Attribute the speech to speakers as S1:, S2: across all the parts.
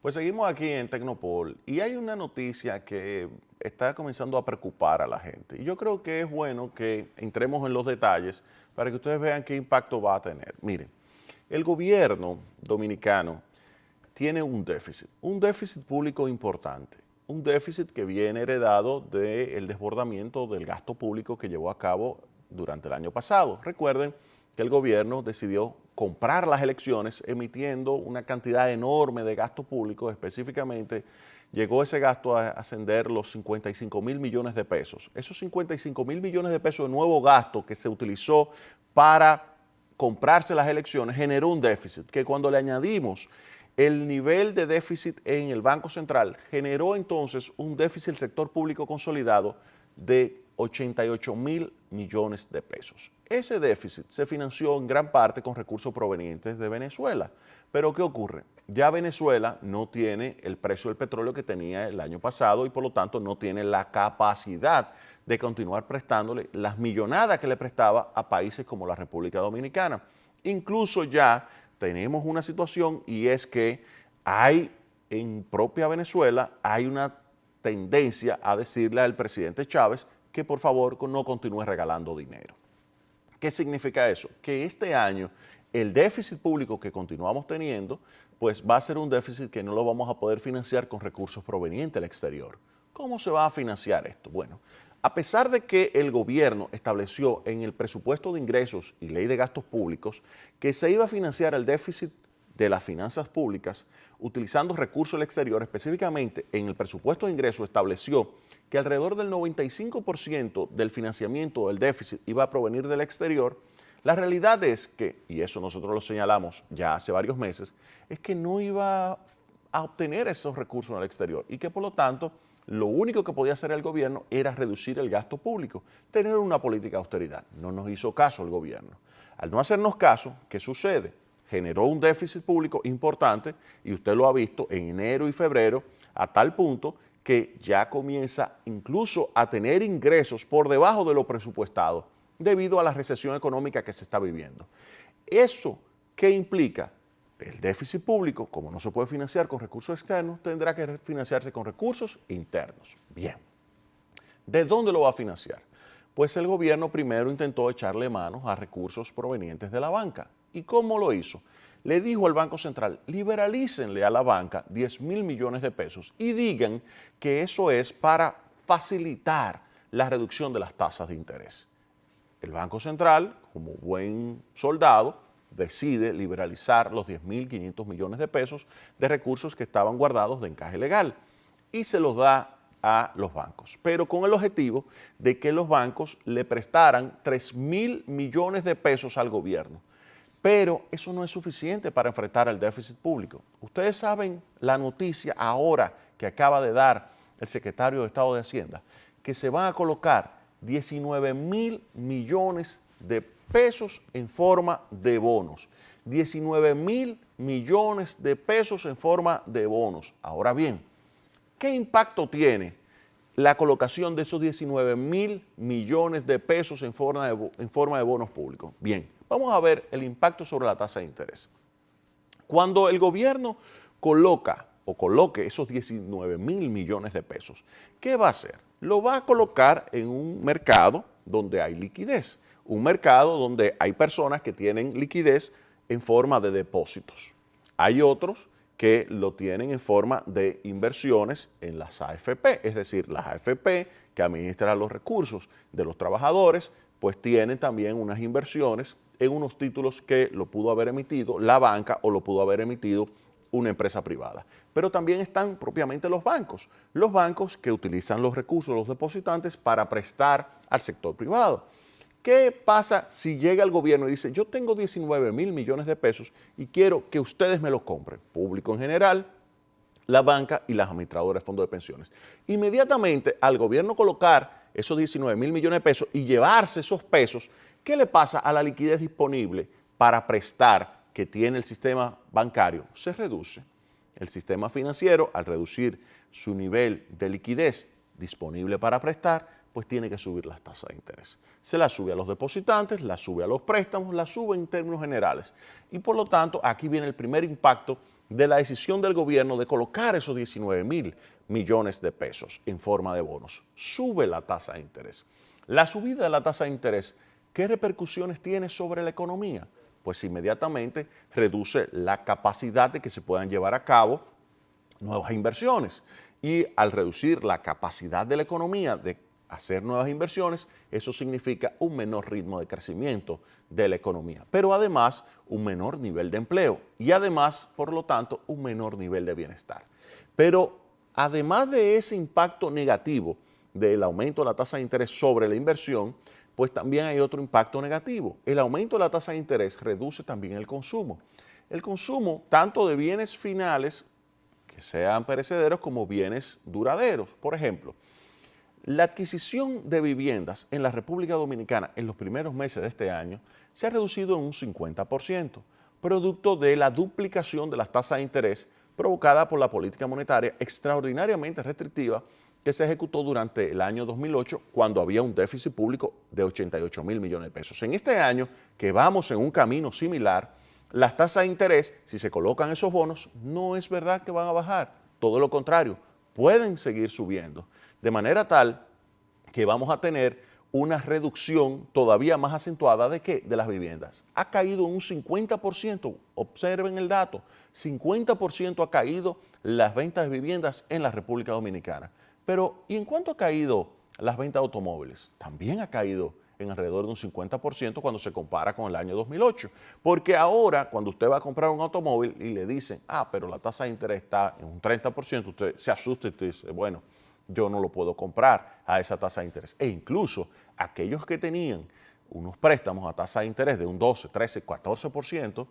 S1: Pues seguimos aquí en Tecnopol y hay una noticia que está comenzando a preocupar a la gente. Y yo creo que es bueno que entremos en los detalles para que ustedes vean qué impacto va a tener. Miren, el gobierno dominicano tiene un déficit público importante, un déficit que viene heredado del desbordamiento del gasto público que llevó a cabo durante el año pasado. Recuerden que el gobierno decidió comprar las elecciones emitiendo una cantidad enorme de gasto público, específicamente llegó ese gasto a ascender los 55.000 millones de pesos. Esos 55.000 millones de pesos de nuevo gasto que se utilizó para comprarse las elecciones generó un déficit que cuando le añadimos el nivel de déficit en el Banco Central generó entonces un déficit del sector público consolidado de 88.000 millones de pesos. Ese déficit se financió en gran parte con recursos provenientes de Venezuela. Pero ¿qué ocurre? Ya Venezuela no tiene el precio del petróleo que tenía el año pasado y por lo tanto no tiene la capacidad de continuar prestándole las millonadas que le prestaba a países como la República Dominicana. Incluso ya tenemos una situación y es que hay en propia Venezuela, hay una tendencia a decirle al presidente Chávez que por favor no continúe regalando dinero. ¿Qué significa eso? Que este año el déficit público que continuamos teniendo, pues va a ser un déficit que no lo vamos a poder financiar con recursos provenientes del exterior. ¿Cómo se va a financiar esto? Bueno, a pesar de que el gobierno estableció en el presupuesto de ingresos y ley de gastos públicos que se iba a financiar el déficit de las finanzas públicas utilizando recursos del exterior, específicamente en el presupuesto de ingresos estableció que alrededor del 95% del financiamiento del déficit iba a provenir del exterior. La realidad es que, y eso nosotros lo señalamos ya hace varios meses, es que no iba a obtener esos recursos en el exterior y que por lo tanto lo único que podía hacer el gobierno era reducir el gasto público, tener una política de austeridad. No nos hizo caso el gobierno. Al no hacernos caso, ¿qué sucede? Generó un déficit público importante y usted lo ha visto en enero y febrero a tal punto que ya comienza incluso a tener ingresos por debajo de lo presupuestado debido a la recesión económica que se está viviendo. ¿Eso qué implica? El déficit público, como no se puede financiar con recursos externos, tendrá que financiarse con recursos internos. Bien, ¿de dónde lo va a financiar? Pues el gobierno primero intentó echarle manos a recursos provenientes de la banca. ¿Y cómo lo hizo? Le dijo al Banco Central, liberalícenle a la banca 10.000 millones de pesos y digan que eso es para facilitar la reducción de las tasas de interés. El Banco Central, como buen soldado, decide liberalizar los 10.500 millones de pesos de recursos que estaban guardados de encaje legal y se los da a los bancos, pero con el objetivo de que los bancos le prestaran 3.000 millones de pesos al gobierno. Pero eso no es suficiente para enfrentar el déficit público. Ustedes saben la noticia ahora que acaba de dar el secretario de Estado de Hacienda, que se van a colocar 19.000 millones de pesos en forma de bonos. 19.000 millones de pesos en forma de bonos. Ahora bien, ¿qué impacto tiene la colocación de esos 19.000 millones de pesos en forma de bonos públicos? Bien, vamos a ver el impacto sobre la tasa de interés. Cuando el gobierno coloque esos 19.000 millones de pesos, ¿qué va a hacer? Lo va a colocar en un mercado donde hay liquidez, un mercado donde hay personas que tienen liquidez en forma de depósitos. Hay otros que lo tienen en forma de inversiones en las AFP, es decir, las AFP que administran los recursos de los trabajadores, pues tienen también unas inversiones en unos títulos que lo pudo haber emitido la banca o lo pudo haber emitido una empresa privada. Pero también están propiamente los bancos que utilizan los recursos de los depositantes para prestar al sector privado. ¿Qué pasa si llega el gobierno y dice, yo tengo 19.000 millones de pesos y quiero que ustedes me los compren? Público en general, la banca y las administradoras de fondos de pensiones. Inmediatamente al gobierno colocar esos 19.000 millones de pesos y llevarse esos pesos, ¿qué le pasa a la liquidez disponible para prestar que tiene el sistema bancario? Se reduce. El sistema financiero, al reducir su nivel de liquidez disponible para prestar, pues tiene que subir las tasas de interés. Se la sube a los depositantes, la sube a los préstamos, la sube en términos generales. Y por lo tanto, aquí viene el primer impacto de la decisión del gobierno de colocar esos 19.000 millones de pesos en forma de bonos. Sube la tasa de interés. La subida de la tasa de interés, ¿qué repercusiones tiene sobre la economía? Pues inmediatamente reduce la capacidad de que se puedan llevar a cabo nuevas inversiones. Y al reducir la capacidad de la economía de hacer nuevas inversiones, eso significa un menor ritmo de crecimiento de la economía, pero además un menor nivel de empleo y además, por lo tanto, un menor nivel de bienestar. Pero además de ese impacto negativo del aumento de la tasa de interés sobre la inversión, pues también hay otro impacto negativo. El aumento de la tasa de interés reduce también el consumo. El consumo tanto de bienes finales, que sean perecederos, como bienes duraderos. Por ejemplo, la adquisición de viviendas en la República Dominicana en los primeros meses de este año se ha reducido en un 50%, producto de la duplicación de las tasas de interés provocada por la política monetaria extraordinariamente restrictiva que se ejecutó durante el año 2008, cuando había un déficit público de 88.000 millones de pesos. En este año, que vamos en un camino similar, las tasas de interés, si se colocan esos bonos, no es verdad que van a bajar. Todo lo contrario, pueden seguir subiendo. De manera tal que vamos a tener una reducción todavía más acentuada ¿de qué? De las viviendas. Ha caído un 50%, observen el dato, 50% ha caído las ventas de viviendas en la República Dominicana. Pero, ¿y en cuánto ha caído las ventas de automóviles? También ha caído en alrededor de un 50% cuando se compara con el año 2008. Porque ahora, cuando usted va a comprar un automóvil y le dicen, pero la tasa de interés está en un 30%, usted se asusta y usted dice, bueno, yo no lo puedo comprar a esa tasa de interés. E incluso aquellos que tenían unos préstamos a tasa de interés de un 12, 13, 14%,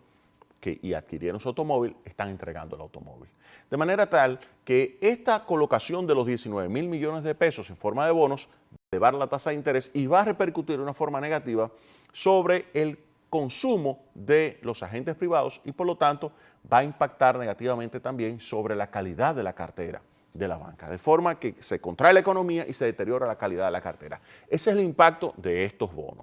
S1: y adquirieron su automóvil, están entregando el automóvil. De manera tal que esta colocación de los 19.000 millones de pesos en forma de bonos va a elevar la tasa de interés y va a repercutir de una forma negativa sobre el consumo de los agentes privados y por lo tanto va a impactar negativamente también sobre la calidad de la cartera de la banca, de forma que se contrae la economía y se deteriora la calidad de la cartera. Ese es el impacto de estos bonos.